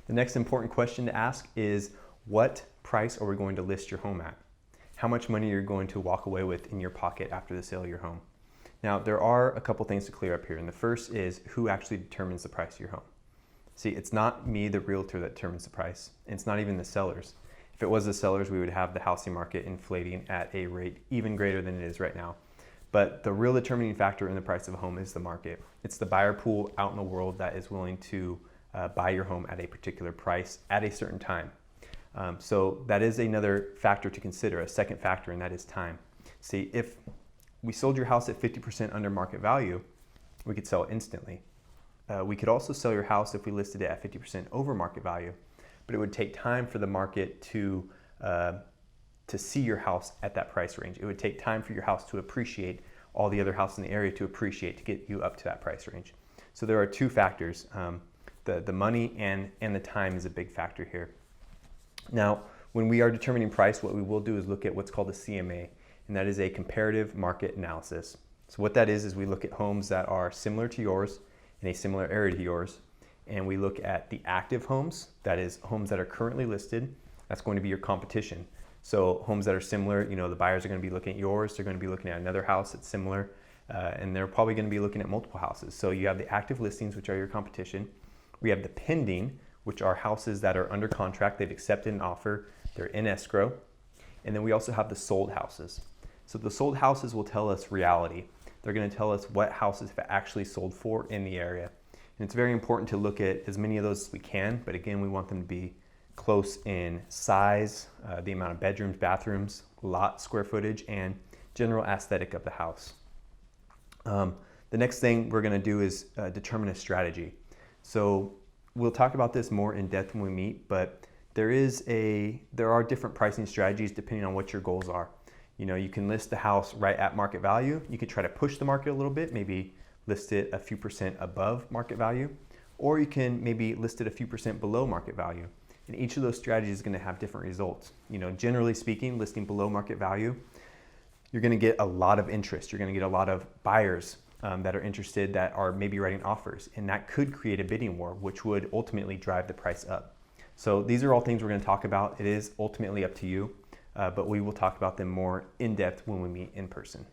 The next important question to ask is, what price are we going to list your home at? How much money you're going to walk away with in your pocket after the sale of your home? Now, there are a couple things to clear up here, and the first is who actually determines the price of your home. See, it's not me, the realtor, that determines the price, and it's not even the sellers. If it was the sellers, we would have the housing market inflating at a rate even greater than it is right now. But the real determining factor in the price of a home is the market. It's the buyer pool out in the world that is willing to buy your home at a particular price at a certain time. So that is another factor to consider, a second factor, and that is time. See, if we sold your house at 50% under market value, we could sell it instantly. We could also sell your house if we listed it at 50% over market value, but it would take time for the market to see your house at that price range. It would take time for your house to appreciate, all the other houses in the area to appreciate, to get you up to that price range. So there are two factors. The money and the time is a big factor here. Now, when we are determining price, what we will do is look at what's called a CMA, and that is a comparative market analysis. So what that is we look at homes that are similar to yours in a similar area to yours, and we look at the active homes, that is homes that are currently listed. That's going to be your competition. So homes that are similar, the buyers are going to be looking at yours, they're going to be looking at another house that's similar, and they're probably going to be looking at multiple houses. So you have the active listings, which are your competition. We have the pending, which are houses that are under contract, they've accepted an offer, they're in escrow. And then we also have the sold houses. So the sold houses will tell us reality. They're going to tell us what houses have actually sold for in the area. And it's very important to look at as many of those as we can, but again, we want them to be close in size, the amount of bedrooms, bathrooms, lot square footage, and general aesthetic of the house. The next thing we're going to do is determine a strategy. So we'll talk about this more in depth when we meet, but there are different pricing strategies depending on what your goals are. You can list the house right at market value. You could try to push the market a little bit, maybe list it a few percent above market value, or you can maybe list it a few percent below market value. And each of those strategies is going to have different results. Generally speaking, listing below market value, you're going to get a lot of interest. You're going to get a lot of buyers that are interested, that are maybe writing offers, and that could create a bidding war, which would ultimately drive the price up. So these are all things we're going to talk about. It is ultimately up to you, but we will talk about them more in depth when we meet in person.